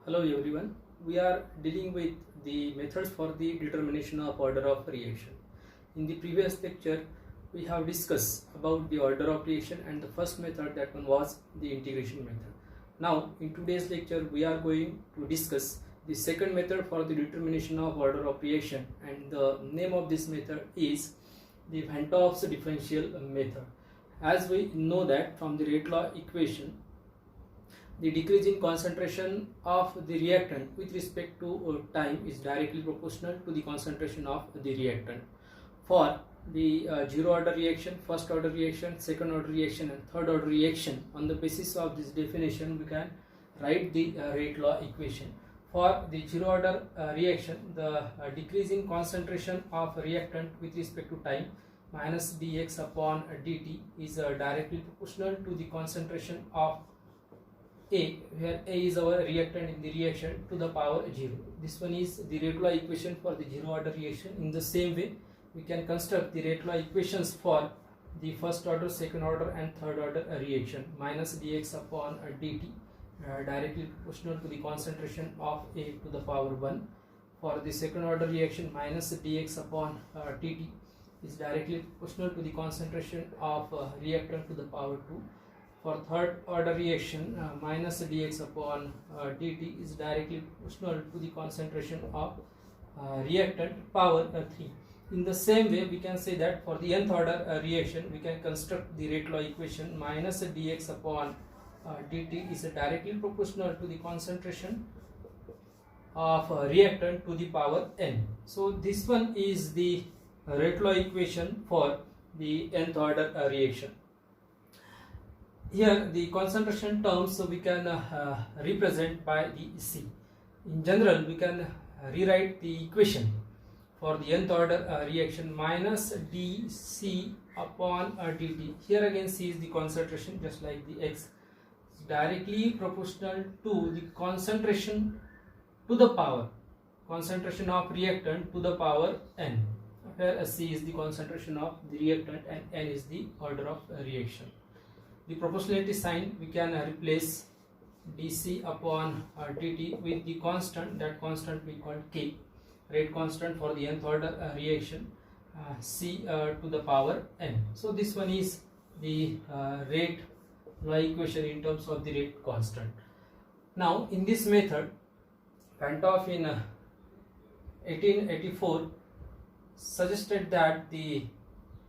Hello everyone, we are dealing with the methods for the determination of order of reaction. In the previous lecture, we have discussed about the order of reaction and the first method, that one was the integration method. Now in today's lecture, we are going to discuss the second method for the determination of order of reaction, and the name of this method is the Van 't Hoff's differential method. As we know that from the rate law equation, the decrease in concentration of the reactant with respect to time is directly proportional to the concentration of the reactant. For the zero order reaction, first order reaction, second order reaction and third order reaction, on the basis of this definition we can write the rate law equation. For the zero order reaction, the decrease in concentration of reactant with respect to time minus dx upon dt is directly proportional to the concentration of A, where A is our reactant in the reaction, to the power 0. This one is the rate law equation for the zero order reaction. In the same way, we can construct the rate law equations for the first order, second order and third order reaction. Minus dx upon dt directly proportional to the concentration of A to the power 1. For the second order reaction, minus dx upon dt is directly proportional to the concentration of reactant to the power 2. For third order reaction, minus dx upon dt is directly proportional to the concentration of reactant power 3. In the same way, we can say that for the nth order reaction, we can construct the rate law equation. Minus dx upon dt is directly proportional to the concentration of reactant to the power n. So this one is the rate law equation for the nth order reaction. Here the concentration terms we can represent by the C. In general, we can rewrite the equation for the nth order reaction, minus dC upon dt. Here again C is the concentration, just like the X. It's directly proportional to the concentration to the power, concentration of reactant to the power n, where C is the concentration of the reactant and n is the order of reaction. The proportionality sign, we can replace dC upon dt with the constant. That constant we call K, rate constant for the nth order reaction, C to the power n. So this one is the rate law equation in terms of the rate constant. Now in this method, Van 't Hoff in 1884 suggested that the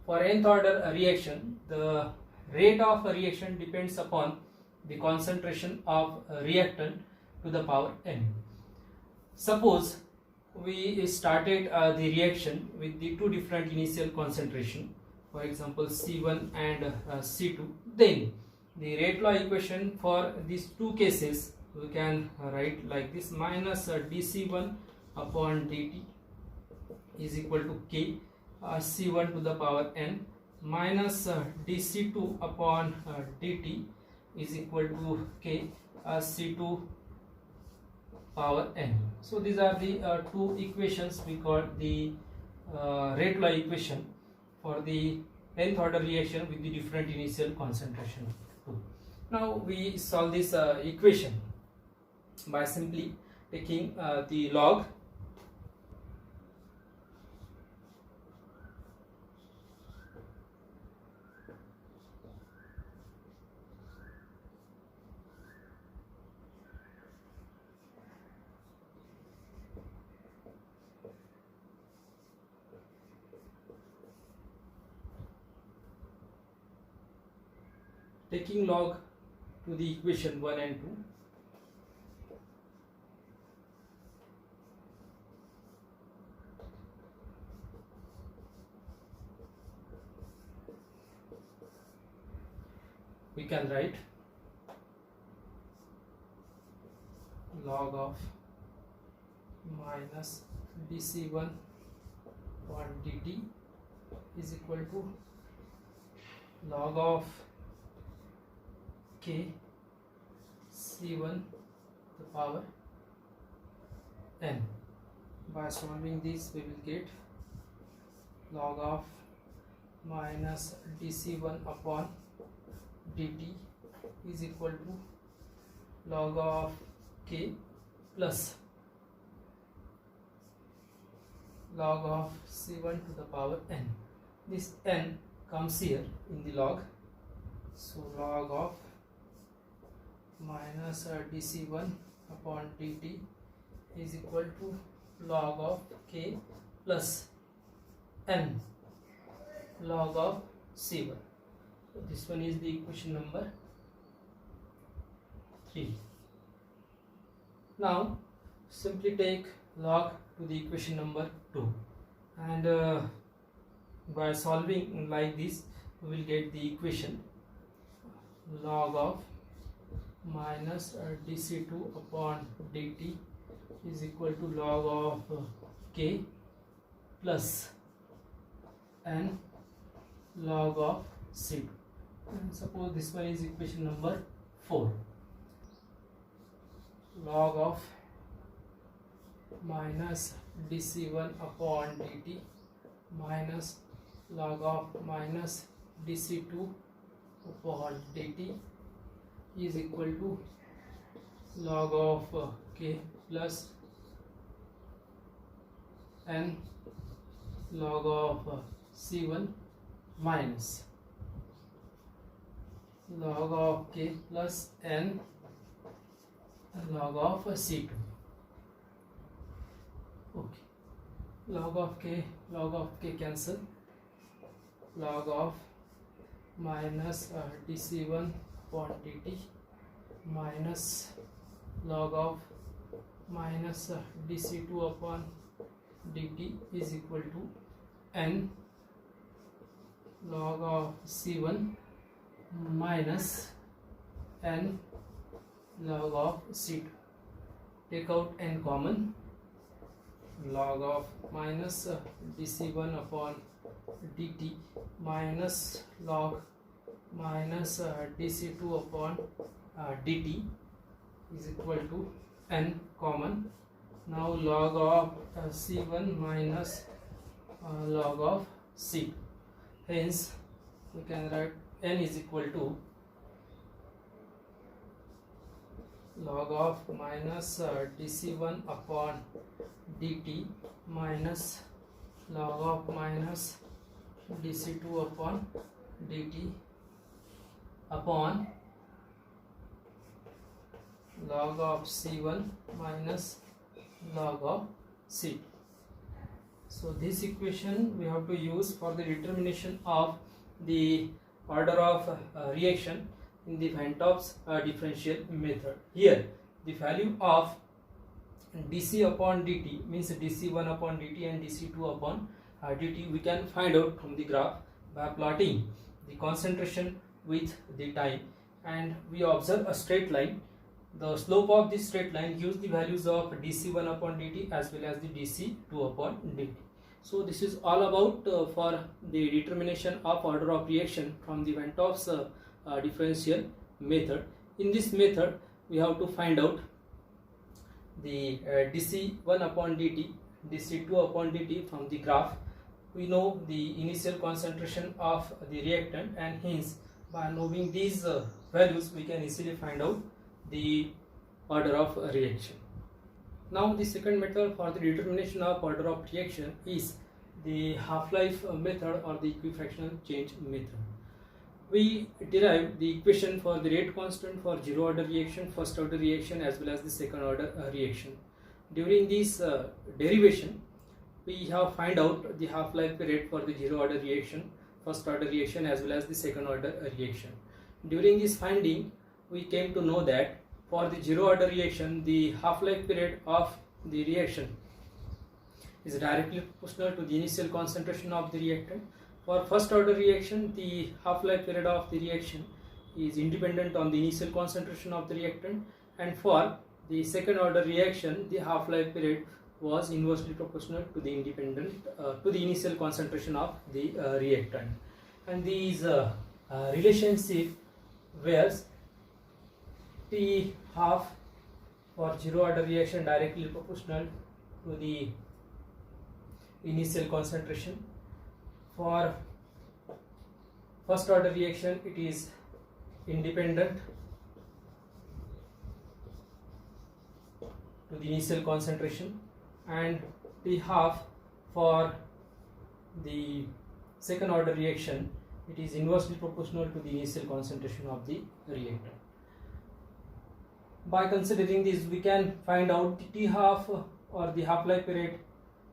for nth order reaction, the rate of a reaction depends upon the concentration of reactant to the power n. Suppose we started the reaction with the two different initial concentration, for example C1 and C2. Then the rate law equation for these two cases we can write like this: minus dC1 upon dt is equal to K C1 to the power n, minus dC2 upon dt is equal to K C2 power n. So these are the two equations we call the rate law equation for the nth order reaction with the different initial concentration. Now we solve this equation by simply taking the log taking log to the equation 1 and 2. We can write log of minus dC1 upon dt is equal to log of K C1 to the power n. By solving this, we will get log of minus dC1 upon dt is equal to log of k plus log of C1 to the power n. This n comes here in the log, so log of minus dc1 upon dt is equal to log of k plus n log of C1. So this one is the equation number 3. Now simply take log to the equation number 2, and by solving like this we will get the equation log of minus dc2 upon dt is equal to log of k plus n log of C2. And suppose this one is equation number 4. Log of minus dc1 upon dt minus log of minus dc2 upon dt is equal to log of k plus n log of C1 minus log of k plus n log of C2. Okay, log of k cancel. Log of minus dc1 upon dt minus log of minus dc2 upon dt is equal to n log of C1 minus n log of C2. Take out n common. Log of minus dc1 upon dt minus log minus dc2 upon dt is equal to n common. Now log of C1 minus log of C2. Hence we can write n is equal to log of minus dc1 upon dt minus log of minus dc2 upon dt upon log of C1 minus log of C2. So this equation we have to use for the determination of the order of reaction in the Van 't Hoff's differential method. Here the value of dc upon dt means dc1 upon dt and dc2 upon dt we can find out from the graph by plotting the concentration with the time, and we observe a straight line. The slope of this straight line gives the values of dc1 upon dt as well as the dc2 upon dt. So this is all about for the determination of order of reaction from the Van 't Hoff's differential method. In this method we have to find out the dc1 upon dt, dc2 upon dt from the graph. We know the initial concentration of the reactant, and hence by knowing these values we can easily find out the order of reaction. Now the second method for the determination of order of reaction is the half-life method or the equifractional change method. We derive the equation for the rate constant for zero order reaction, first order reaction as well as the second order reaction. During this derivation we have find out the half-life period for the zero order reaction, first order reaction as well as the second order reaction. During this finding we came to know that for the zero order reaction the half-life period of the reaction is directly proportional to the initial concentration of the reactant. For first order reaction the half-life period of the reaction is independent on the initial concentration of the reactant, and for the second order reaction the half-life period was inversely proportional to the initial concentration of the reactant. And these relationship where T half for zero order reaction directly proportional to the initial concentration. For first order reaction it is independent to the initial concentration, and T half for the second order reaction, it is inversely proportional to the initial concentration of the reactant. By considering this, we can find out the T half or the half-life period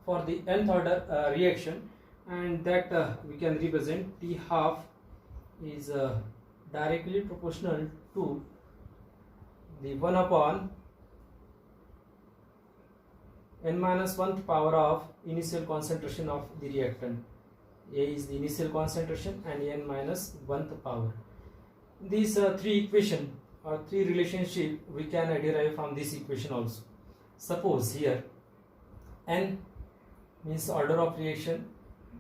for the nth order reaction, and that we can represent T half is directly proportional to the 1 upon n minus 1th power of initial concentration of the reactant. A is the initial concentration and n minus 1th power. These three equation or three relationship we can derive from this equation also. Suppose here n means order of reaction,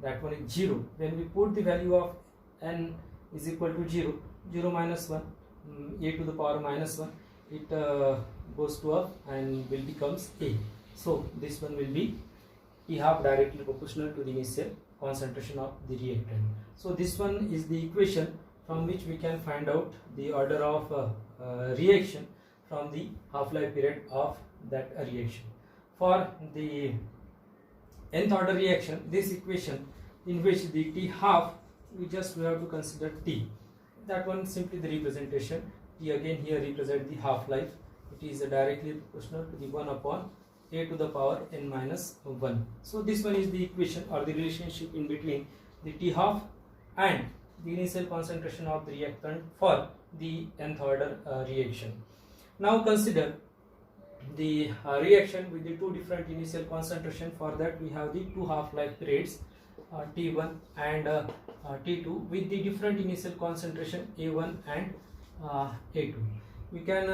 that one is 0. When we put the value of n is equal to 0, 0 minus 1, a to the power minus 1, it goes to up and will becomes a. So this one will be T half directly proportional to the initial concentration of the reactant. So this one is the equation from which we can find out the order of reaction from the half-life period of that reaction. For the nth order reaction, this equation in which the T half, we have to consider T. That one simply the representation. T again here represent the half-life. It is directly proportional to the 1 upon a to the power n minus 1. So this one is the equation or the relationship in between the T half and the initial concentration of the reactant for the nth order reaction. Now consider the reaction with the two different initial concentration. For that we have the two half-life periods, T1 and T2, with the different initial concentration A1 and A2. We can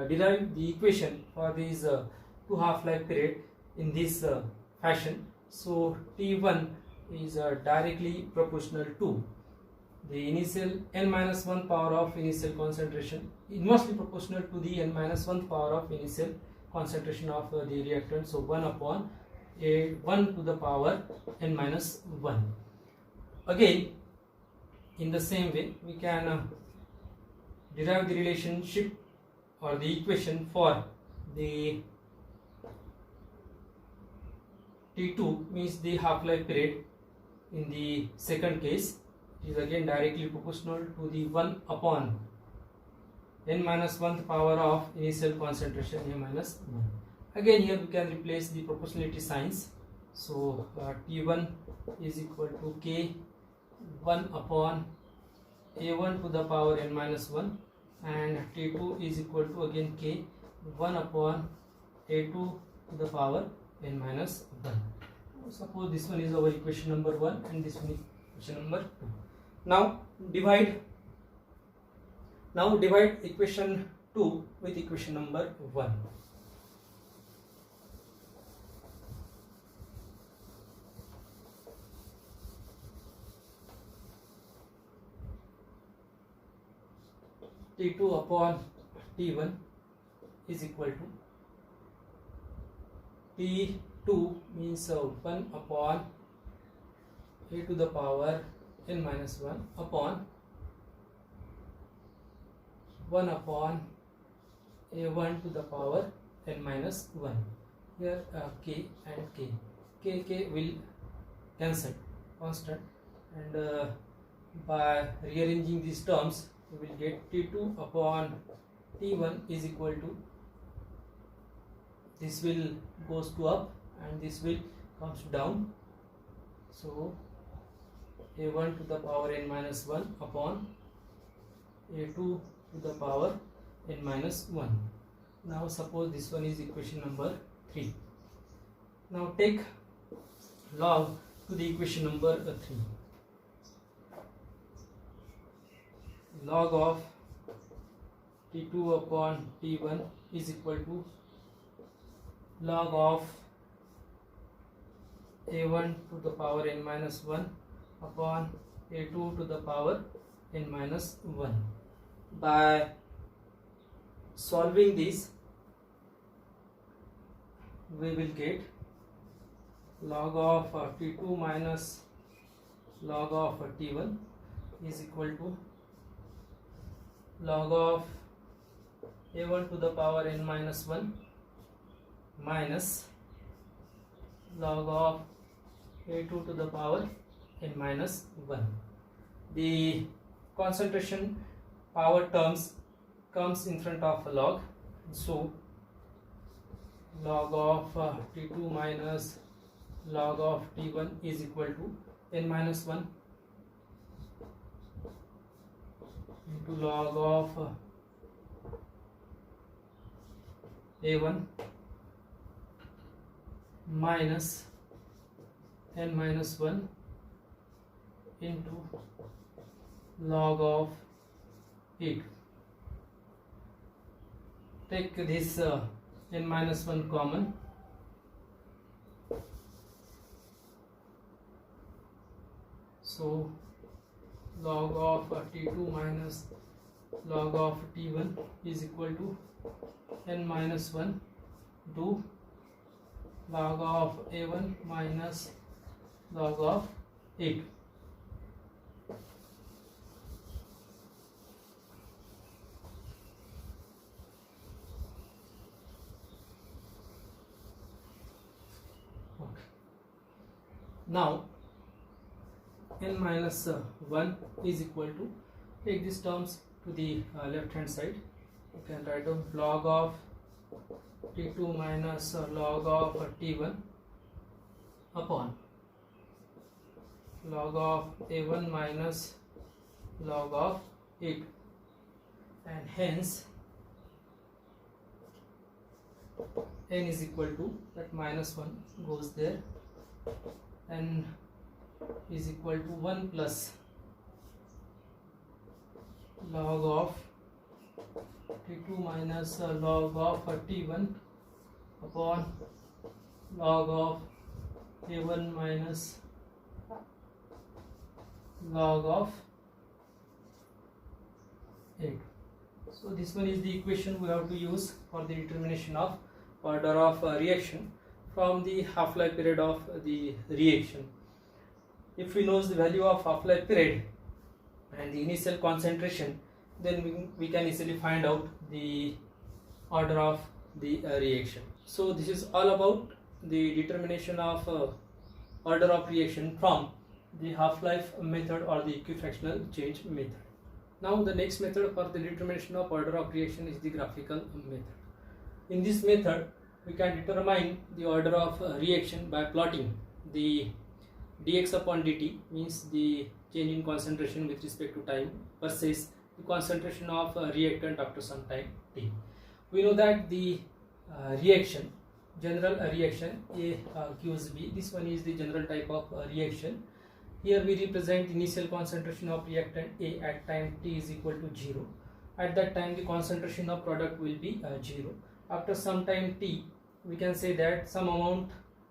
derive the equation for these two half-life period in this fashion. So T1 is directly proportional to the initial n minus 1 power of initial concentration, inversely proportional to the n minus 1 power of initial concentration of the reactant. So 1 upon a 1 to the power n minus 1. Again, in the same way, we can derive the relationship or the equation for the T2, means the half-life period. In the second case, it is again directly proportional to the 1 upon n minus 1th power of initial concentration A minus 1. Again here we can replace the proportionality signs. So T1 is equal to K 1 upon A1 to the power n minus 1, and T2 is equal to again K 1 upon A2 to the power n minus 1. Suppose this one is our equation number 1 and this one is equation number 2. Now divide equation 2 with equation number 1. T2 upon T1 is equal to T2 means 1 upon a to the power n minus 1 upon 1 upon a1 to the power n minus 1. Here k and k will cancel, constant, and by rearranging these terms we will get T2 upon T1 is equal to, this will goes to up and this will comes down. So a1 to the power n minus 1 upon a2 to the power n minus 1. Now suppose this one is equation number 3. Now take log to the equation number 3. Log of T2 upon T1 is equal to log of a1 to the power n minus 1 upon a2 to the power n minus 1. By solving this, we will get log of T2 minus log of T1 is equal to log of a1 to the power n minus 1 minus log of a2 to the power n minus 1. The concentration power terms comes in front of a log, so log of T2 minus log of T1 is equal to n minus 1 into log of A1 minus n minus 1 into log of A2. Take this n minus 1 common, so log of T2 minus log of T1 is equal to n minus 1 to log of A1 minus log of A2. Now n minus 1 is equal to, take these terms to the left hand side, you can write down log of T2 minus log of T1 upon log of A1 minus log of A2, and hence n is equal to, that minus 1 goes there, n is equal to 1 plus log of T2 minus log of T1 upon log of A1 minus log of A2. So this one is the equation we have to use for the determination of order of reaction from the half-life period of the reaction. If we know the value of half-life period and the initial concentration, then we can easily find out the order of the reaction. So this is all about the determination of order of reaction from the half-life method or the equifractional change method. Now the next method for the determination of order of reaction is the graphical method. In this method, we can determine the order of reaction by plotting the dx upon dt, means the change in concentration with respect to time, versus the concentration of reactant after some time t. We know that the reaction, general reaction A gives B, this one is the general type of reaction. Here we represent initial concentration of reactant A at time t is equal to 0. At that time the concentration of product will be 0. After some time t, we can say that some amount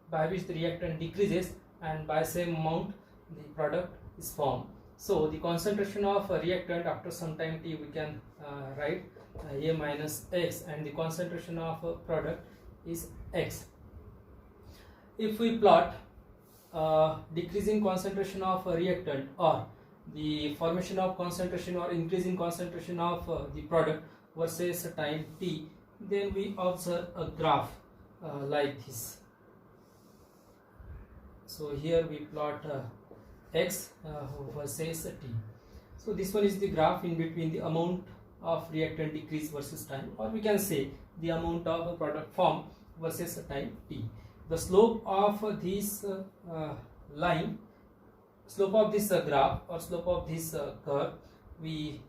by which the reactant decreases and by same amount the product is formed. So the concentration of a reactant after some time t, we can write A minus x, and the concentration of a product is x. If we plot decreasing concentration of a reactant or the formation of concentration or increasing concentration of the product versus time t, then we observe a graph like this. So here we plot x versus t. So this one is the graph in between the amount of reactant decrease versus time, or we can say the amount of a product form versus time t. The slope of this line, slope of this graph or slope of this curve, we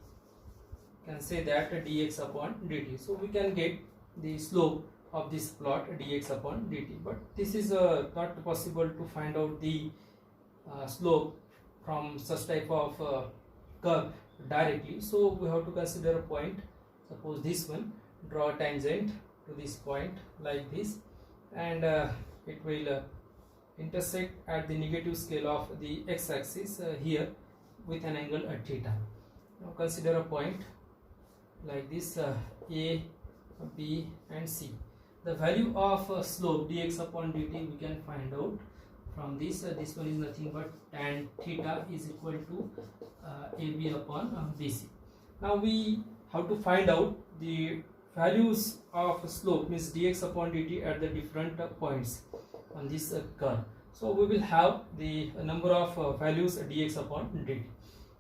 can say that dx upon dt. So we can get the slope of this plot dx upon dt, but this is not possible to find out the slope from such type of curve directly. So we have to consider a point, suppose this one, draw a tangent to this point like this, and it will intersect at the negative scale of the x-axis here with an angle at theta. Now consider a point like this, A, B and C. The value of slope dx upon dt we can find out from this. This one is nothing but tan theta is equal to AB upon BC. Now we have to find out the values of slope means dx upon dt at the different points on this curve. So we will have the number of values dx upon dt.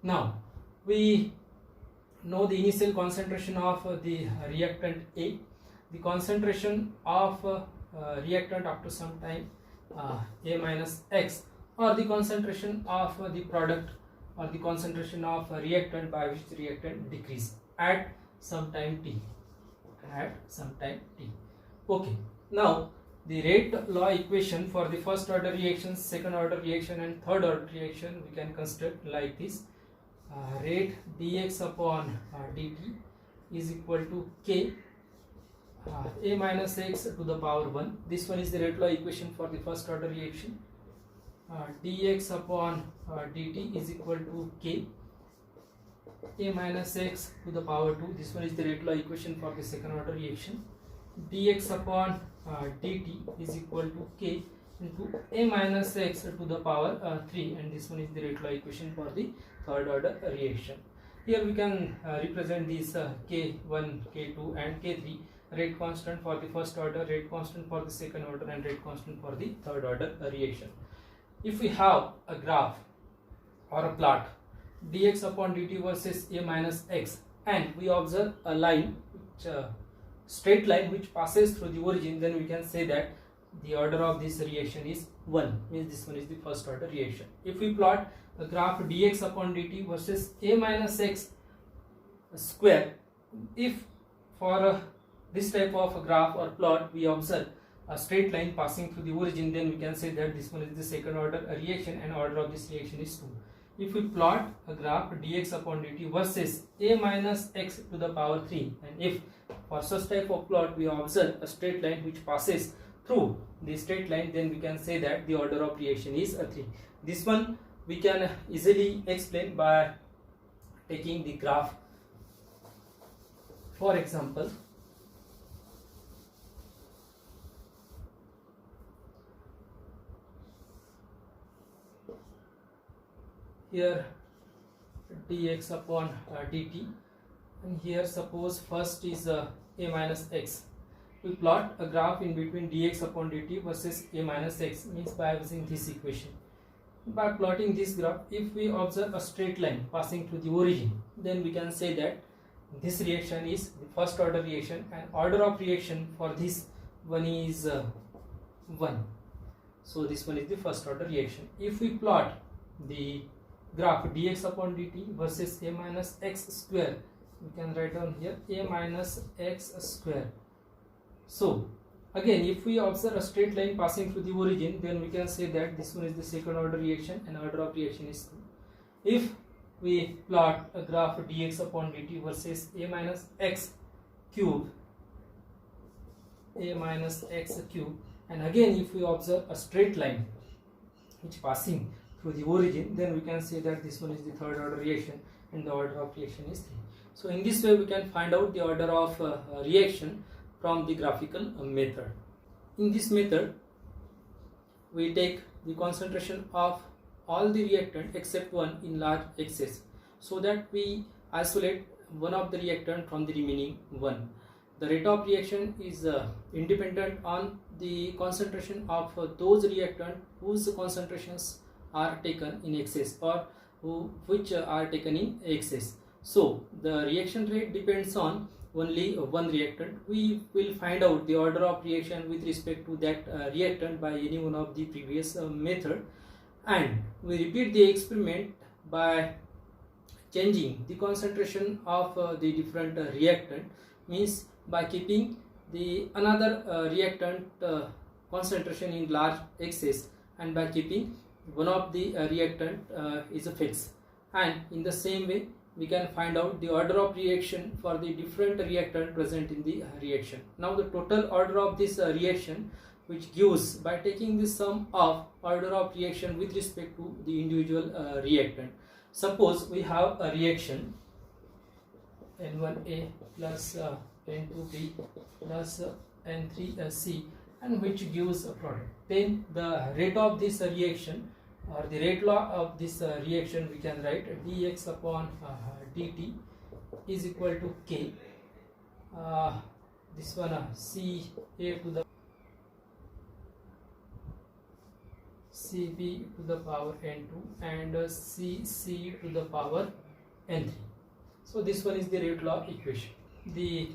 Now we know the initial concentration of the reactant A, the concentration of reactant after some time A minus X, or the concentration of the product or the concentration of reactant by which reactant decrease at some time t. Okay, now the rate law equation for the first order reaction, second order reaction and third order reaction we can construct like this. Rate dx upon dt is equal to k A minus x to the power 1. This one is the rate law equation for the first order reaction. Dx upon dt is equal to k A minus x to the power 2. This one is the rate law equation for the second order reaction. Dx upon dt is equal to k into A minus x to the power 3, and this one is the rate law equation for the third order reaction. Here we can represent these k1, k2 and k3 rate constant for the first order, rate constant for the second order and rate constant for the third order reaction. If we have a graph or a plot dx upon dt versus A minus x, and we observe a line which straight line which passes through the origin, then we can say that the order of this reaction is 1, means this one is the first order reaction. If we plot the graph dx upon dt versus A minus x square, if for this type of a graph or plot we observe a straight line passing through the origin, then we can say that this one is the second order reaction and order of this reaction is 2. If we plot a graph dx upon dt versus A minus x to the power 3, and if for such type of plot we observe a straight line which passes through the straight line, then we can say that the order of reaction is 3. This one we can easily explain by taking the graph. For example, here dx upon dt, and here suppose first is A minus x. We plot a graph in between dx upon dt versus A minus x, means by using this equation. By plotting this graph, if we observe a straight line passing through the origin, then we can say that this reaction is the first order reaction and order of reaction for this one is 1. So this one is the first order reaction. If we plot the graph dx upon dt versus A minus x square, we can write down here A minus x square. So again, if we observe a straight line passing through the origin, then we can say that this one is the second order reaction and order of reaction is 2. If we plot a graph dx upon dt versus A minus x cube, A minus x cube, and again if we observe a straight line which passing through the origin, then we can say that this one is the third order reaction and the order of reaction is 3. So in this way we can find out the order of reaction from the graphical method. In this method we take the concentration of all the reactant except one in large excess, so that we isolate one of the reactant from the remaining one. The rate of reaction is independent on the concentration of those reactant whose concentrations are taken in excess or which are taken in excess. So the reaction rate depends on only one reactant. We will find out the order of reaction with respect to that reactant by any one of the previous method, and we repeat the experiment by changing the concentration of the different reactant, means by keeping the another reactant concentration in large excess and by keeping one of the reactant is a fixed, and in the same way we can find out the order of reaction for the different reactant present in the reaction. Now the total order of this reaction, which gives by taking the sum of order of reaction with respect to the individual reactant. Suppose we have a reaction N1A plus N2B plus N3C, and which gives a product. Then the rate of this reaction or the rate law of this reaction we can write dx upon dt is equal to k this one CA to the CB to the power n2 and CC to the power n3. So this one is the rate law equation. The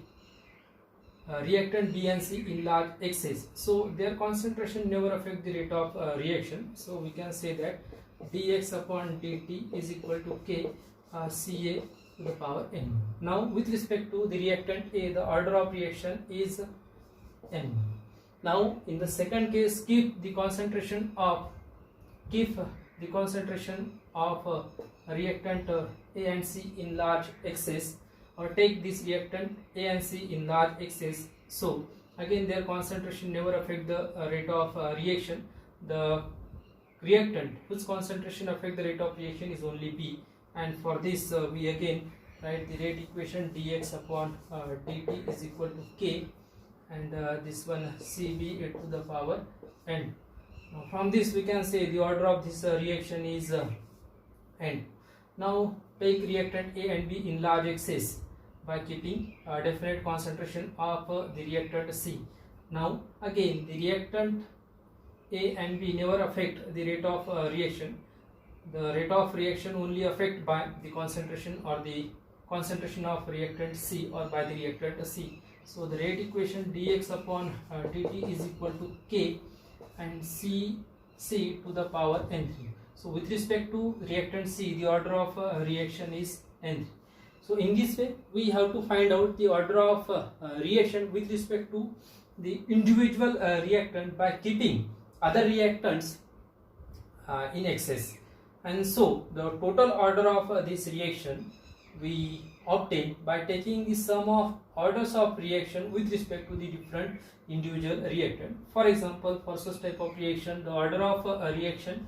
reactant B and C in large excess, so their concentration never affect the rate of reaction. So we can say that dx upon dt is equal to K Ca to the power n. Now with respect to the reactant A, the order of reaction is n. Now in the second case, keep the concentration of reactant A and C in large excess, or take this reactant A and C in large excess. So again their concentration never affect the rate of reaction. The reactant whose concentration affect the rate of reaction is only B, and for this we again write the rate equation dx upon dt is equal to K, and this one Cb to the power n. Now from this we can say the order of this reaction is n. Now take reactant A and B in large excess by keeping a definite concentration of the reactant C. Now again the reactant A and B never affect the rate of reaction. The rate of reaction only affect by the concentration or the concentration of reactant C or by the reactant C. So the rate equation dx upon dt is equal to K and Cc to the power n3. So with respect to reactant C, the order of reaction is n3. So in this way we have to find out the order of reaction with respect to the individual reactant by keeping other reactants in excess, and so the total order of this reaction we obtain by taking the sum of orders of reaction with respect to the different individual reactant. For example, for such type of reaction, the order of reaction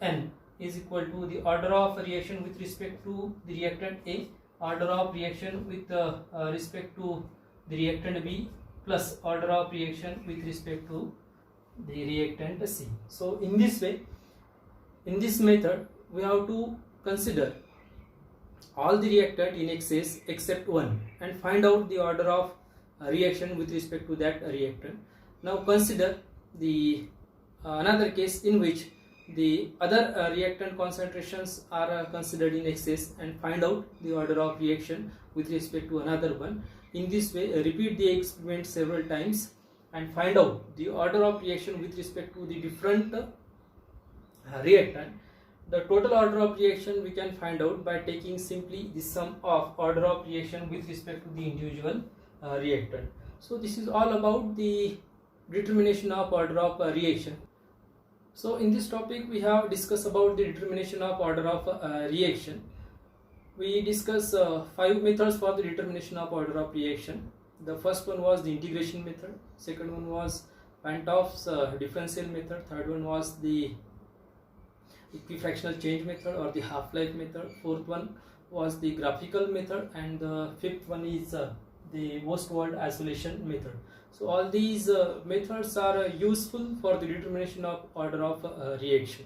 n is equal to the order of reaction with respect to the reactant A, order of reaction with respect to the reactant B, plus order of reaction with respect to the reactant C. So in this way, in this method we have to consider all the reactant in excess except one and find out the order of reaction with respect to that reactant. Now consider the another case in which the other reactant concentrations are considered in excess and find out the order of reaction with respect to another one. In this way repeat the experiment several times and find out the order of reaction with respect to the different reactant. The total order of reaction we can find out by taking simply the sum of order of reaction with respect to the individual reactant. So this is all about the determination of order of reaction. So in this topic we have discussed about the determination of order of reaction. We discussed 5 methods for the determination of order of reaction. The first one was the integration method, second one was Van 't Hoff's differential method, third one was the equifractional change method or the half-life method, fourth one was the graphical method, and the fifth one is the Ostwald isolation method. So all these methods are useful for the determination of order of reaction.